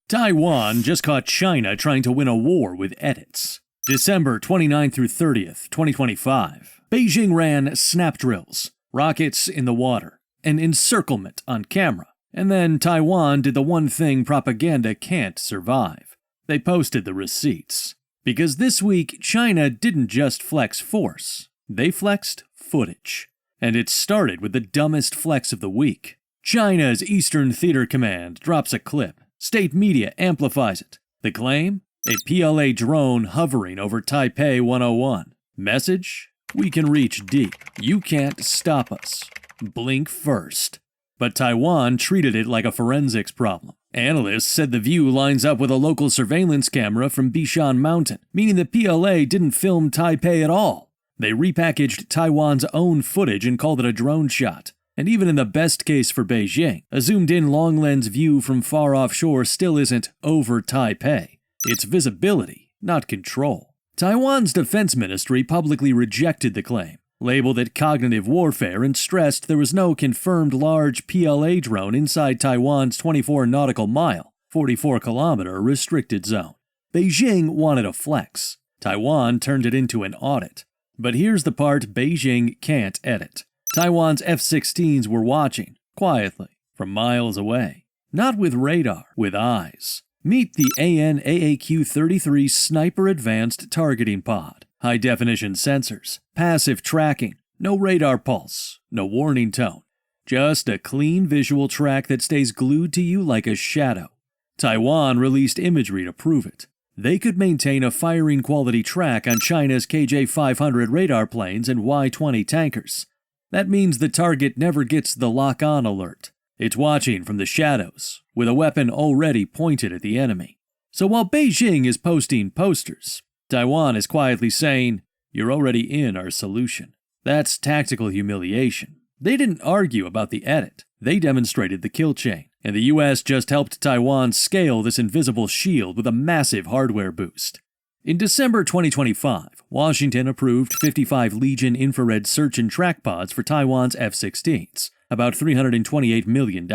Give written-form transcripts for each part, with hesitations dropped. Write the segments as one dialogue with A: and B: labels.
A: Taiwan just caught China trying to win a war with edits. December 29 through 30th, 2025. Beijing ran snap drills, rockets in the water, an encirclement on camera. And then Taiwan did the one thing propaganda can't survive. They posted the receipts. Because this week, China didn't just flex force. They flexed footage. And it started with the dumbest flex of the week. China's Eastern Theater Command drops a clip. State media amplifies it. The claim? A PLA drone hovering over Taipei 101. Message? We can reach deep. You can't stop us. Blink first. But Taiwan treated it like a forensics problem. Analysts said the view lines up with a local surveillance camera from Bishan Mountain, meaning the PLA didn't film Taipei at all. They repackaged Taiwan's own footage and called it a drone shot. And even in the best case for Beijing, a zoomed-in long-lens view from far offshore still isn't over Taipei. It's visibility, not control. Taiwan's defense ministry publicly rejected the claim, labeled it cognitive warfare, and stressed there was no confirmed large PLA drone inside Taiwan's 24 nautical mile, 44-kilometer restricted zone. Beijing wanted a flex. Taiwan turned it into an audit. But here's the part Beijing can't edit. Taiwan's F-16s were watching, quietly, from miles away. Not with radar, with eyes. Meet the AN/AAQ-33 Sniper Advanced Targeting Pod. High-definition sensors, passive tracking, no radar pulse, no warning tone. Just a clean visual track that stays glued to you like a shadow. Taiwan released imagery to prove it. They could maintain a firing quality track on China's KJ-500 radar planes and Y-20 tankers. That means the target never gets the lock-on alert. It's watching from the shadows, with a weapon already pointed at the enemy. So while Beijing is posting posters, Taiwan is quietly saying, "You're already in our solution." That's tactical humiliation. They didn't argue about the edit. They demonstrated the kill chain. And the US just helped Taiwan scale this invisible shield with a massive hardware boost. In December 2025, Washington approved 55 Legion infrared search and track pods for Taiwan's F-16s, about $328 million.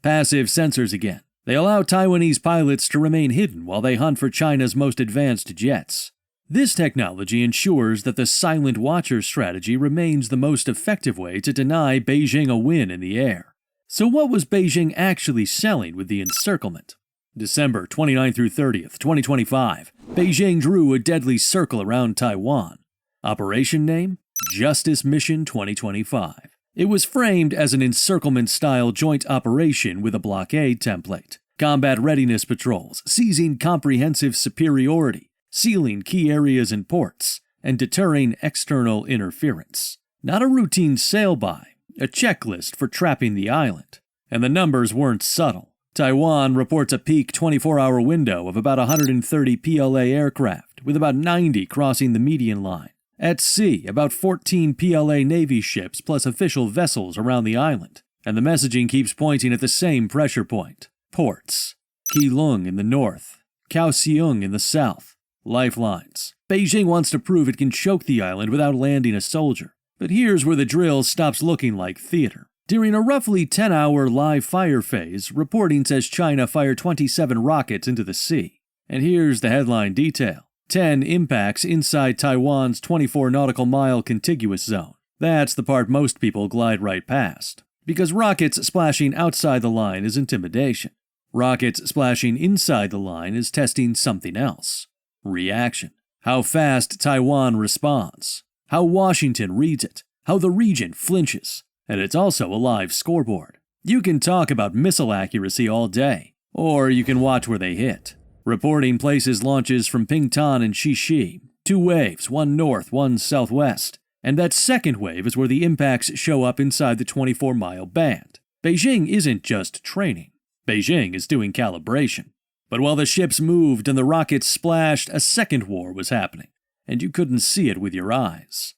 A: Passive sensors again. They allow Taiwanese pilots to remain hidden while they hunt for China's most advanced jets. This technology ensures that the silent watcher strategy remains the most effective way to deny Beijing a win in the air. So what was Beijing actually selling with the encirclement? December 29 through 30th, 2025, Beijing drew a deadly circle around Taiwan. Operation name? Justice Mission 2025. It was framed as an encirclement-style joint operation with a blockade template. Combat readiness patrols, seizing comprehensive superiority, sealing key areas and ports, and deterring external interference. Not a routine sail-by, a checklist for trapping the island. And the numbers weren't subtle. Taiwan reports a peak 24-hour window of about 130 PLA aircraft, with about 90 crossing the median line. At sea, about 14 PLA Navy ships plus official vessels around the island. And the messaging keeps pointing at the same pressure point. Ports. Keelung in the north. Kaohsiung in the south. Lifelines. Beijing wants to prove it can choke the island without landing a soldier. But here's where the drill stops looking like theater. During a roughly 10-hour live fire phase, reporting says China fired 27 rockets into the sea. And here's the headline detail. 10 impacts inside Taiwan's 24 nautical mile contiguous zone. That's the part most people glide right past. Because rockets splashing outside the line is intimidation. Rockets splashing inside the line is testing something else. Reaction. How fast Taiwan responds. How Washington reads it. How the region flinches. And it's also a live scoreboard. You can talk about missile accuracy all day, or you can watch where they hit. Reporting places launches from Pingtan and Xixi, 2 waves, one north, one southwest, and that second wave is where the impacts show up inside the 24-mile band. Beijing isn't just training. Beijing is doing calibration. But while the ships moved and the rockets splashed, a second war was happening, and you couldn't see it with your eyes.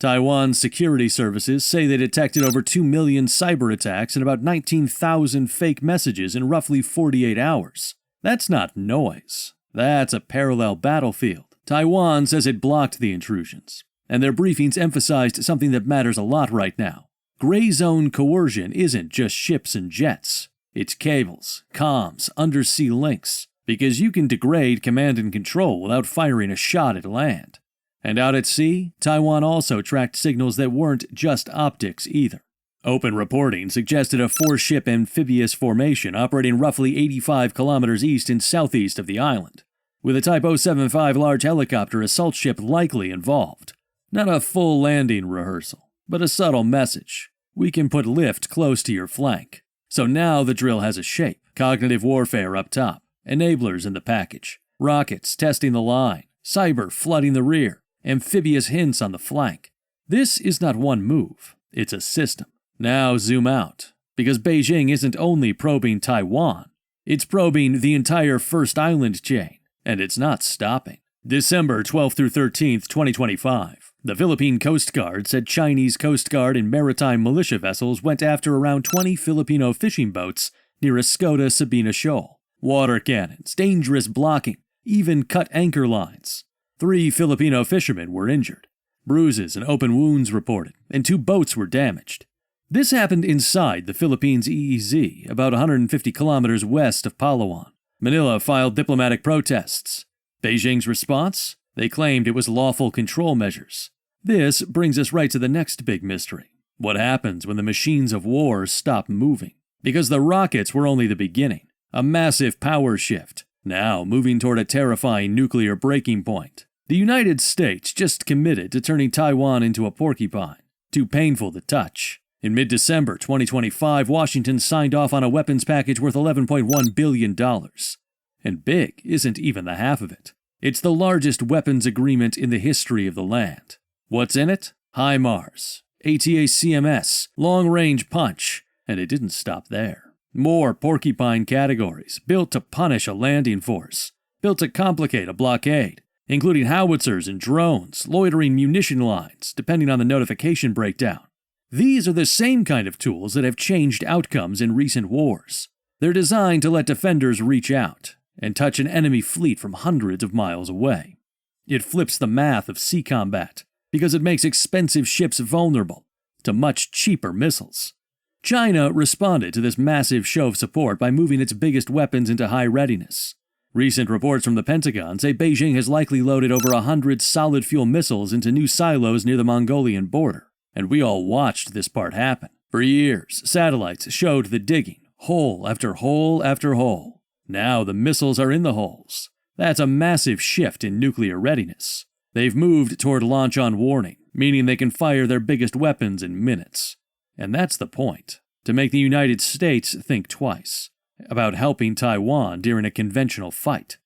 A: Taiwan's security services say they detected over 2 million cyber attacks and about 19,000 fake messages in roughly 48 hours. That's not noise. That's a parallel battlefield. Taiwan says it blocked the intrusions, and their briefings emphasized something that matters a lot right now. Gray zone coercion isn't just ships and jets. It's cables, comms, undersea links, because you can degrade command and control without firing a shot at land. And out at sea, Taiwan also tracked signals that weren't just optics either. Open reporting suggested a 4-ship amphibious formation operating roughly 85 kilometers east and southeast of the island, with a Type 075 large helicopter assault ship likely involved. Not a full landing rehearsal, but a subtle message. We can put lift close to your flank. So now the drill has a shape. Cognitive warfare up top, enablers in the package, rockets testing the line, cyber flooding the rear, amphibious hints on the flank. This is not one move, it's a system. Now zoom out, because Beijing isn't only probing Taiwan, it's probing the entire first island chain, and it's not stopping. December 12th through 13th, 2025, the Philippine Coast Guard said Chinese Coast Guard and maritime militia vessels went after around 20 Filipino fishing boats near Escoda, Sabina Shoal. Water cannons, dangerous blocking, even cut anchor lines. 3 Filipino fishermen were injured. Bruises and open wounds reported, and 2 boats were damaged. This happened inside the Philippines' EEZ, about 150 kilometers west of Palawan. Manila filed diplomatic protests. Beijing's response? They claimed it was lawful control measures. This brings us right to the next big mystery. What happens when the machines of war stop moving? Because the rockets were only the beginning. A massive power shift, now moving toward a terrifying nuclear breaking point. The United States just committed to turning Taiwan into a porcupine. Too painful to touch. In mid-December 2025, Washington signed off on a weapons package worth $11.1 billion. And big isn't even the half of it. It's the largest weapons agreement in the history of the land. What's in it? HIMARS, ATACMS, long-range punch, and it didn't stop there. More porcupine categories, built to punish a landing force, built to complicate a blockade, including howitzers and drones, loitering munition lines, depending on the notification breakdown. These are the same kind of tools that have changed outcomes in recent wars. They're designed to let defenders reach out and touch an enemy fleet from hundreds of miles away. It flips the math of sea combat because it makes expensive ships vulnerable to much cheaper missiles. China responded to this massive show of support by moving its biggest weapons into high readiness. Recent reports from the Pentagon say Beijing has likely loaded over 100 solid-fuel missiles into new silos near the Mongolian border. And we all watched this part happen. For years, satellites showed the digging, hole after hole after hole. Now the missiles are in the holes. That's a massive shift in nuclear readiness. They've moved toward launch on warning, meaning they can fire their biggest weapons in minutes. And that's the point, to make the United States think twice about helping Taiwan during a conventional fight.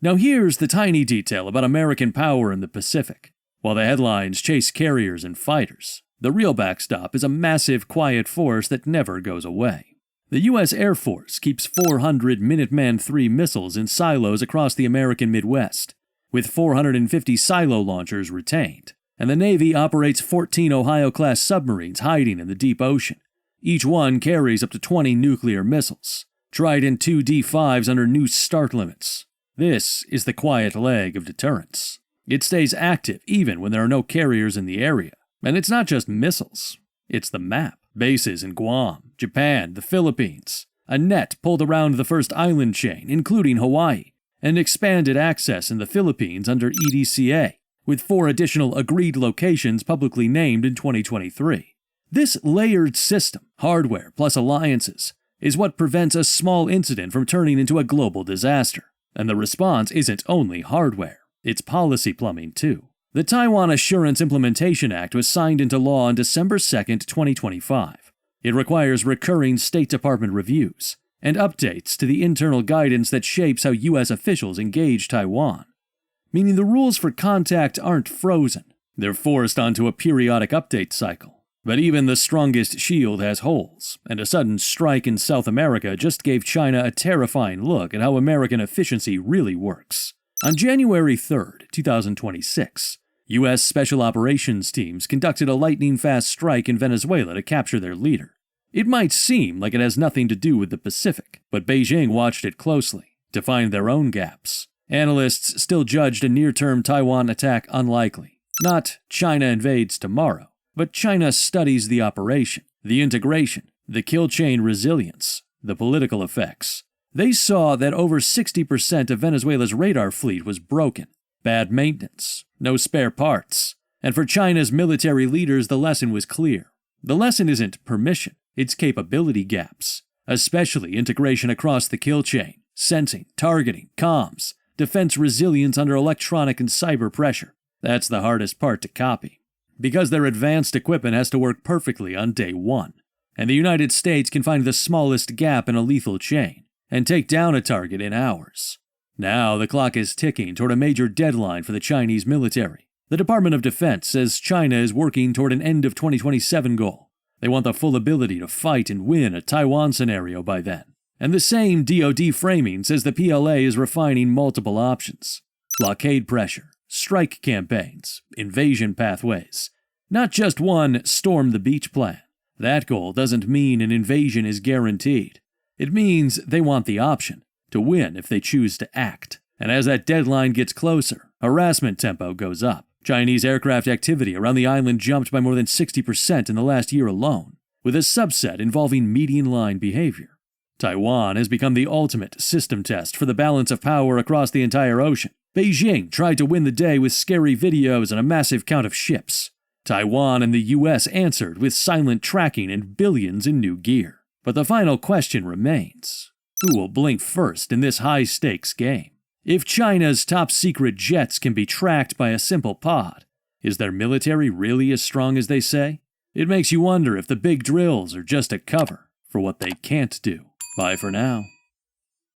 A: Now here's the tiny detail about American power in the Pacific. While the headlines chase carriers and fighters, the real backstop is a massive, quiet force that never goes away. The U.S. Air Force keeps 400 Minuteman III missiles in silos across the American Midwest, with 450 silo launchers retained, and the Navy operates 14 Ohio-class submarines hiding in the deep ocean. Each one carries up to 20 nuclear missiles, Trident II D5s under new start limits. This is the quiet leg of deterrence. It stays active even when there are no carriers in the area. And it's not just missiles, it's the map. Bases in Guam, Japan, the Philippines. A net pulled around the first island chain, including Hawaii, and expanded access in the Philippines under EDCA, with 4 additional agreed locations publicly named in 2023. This layered system, hardware plus alliances, is what prevents a small incident from turning into a global disaster. And the response isn't only hardware, it's policy plumbing too. The Taiwan Assurance Implementation Act was signed into law on December 2, 2025. It requires recurring State Department reviews and updates to the internal guidance that shapes how U.S. officials engage Taiwan. Meaning the rules for contact aren't frozen. They're forced onto a periodic update cycle. But even the strongest shield has holes, and a sudden strike in South America just gave China a terrifying look at how American efficiency really works. On January 3, 2026, U.S. Special Operations teams conducted a lightning-fast strike in Venezuela to capture their leader. It might seem like it has nothing to do with the Pacific, but Beijing watched it closely to find their own gaps. Analysts still judged a near-term Taiwan attack unlikely. Not China invades tomorrow, but China studies the operation, the integration, the kill chain resilience, the political effects. They saw that over 60% of Venezuela's radar fleet was broken, bad maintenance, no spare parts. And for China's military leaders, the lesson was clear. The lesson isn't permission, it's capability gaps, especially integration across the kill chain, sensing, targeting, comms, defense resilience under electronic and cyber pressure. That's the hardest part to copy, because their advanced equipment has to work perfectly on day one, and the United States can find the smallest gap in a lethal chain and take down a target in hours. Now the clock is ticking toward a major deadline for the Chinese military. The Department of Defense says China is working toward an end of 2027 goal. They want the full ability to fight and win a Taiwan scenario by then. And the same DoD framing says the PLA is refining multiple options: blockade pressure, strike campaigns, invasion pathways. Not just one storm the beach plan. That goal doesn't mean an invasion is guaranteed. It means they want the option to win if they choose to act. And as that deadline gets closer, harassment tempo goes up. Chinese aircraft activity around the island jumped by more than 60% in the last year alone, with a subset involving median line behavior. Taiwan has become the ultimate system test for the balance of power across the entire ocean. Beijing tried to win the day with scary videos and a massive count of ships. Taiwan and the US answered with silent tracking and billions in new gear. But the final question remains: who will blink first in this high-stakes game? If China's top-secret jets can be tracked by a simple pod, is their military really as strong as they say? It makes you wonder if the big drills are just a cover for what they can't do. Bye for now.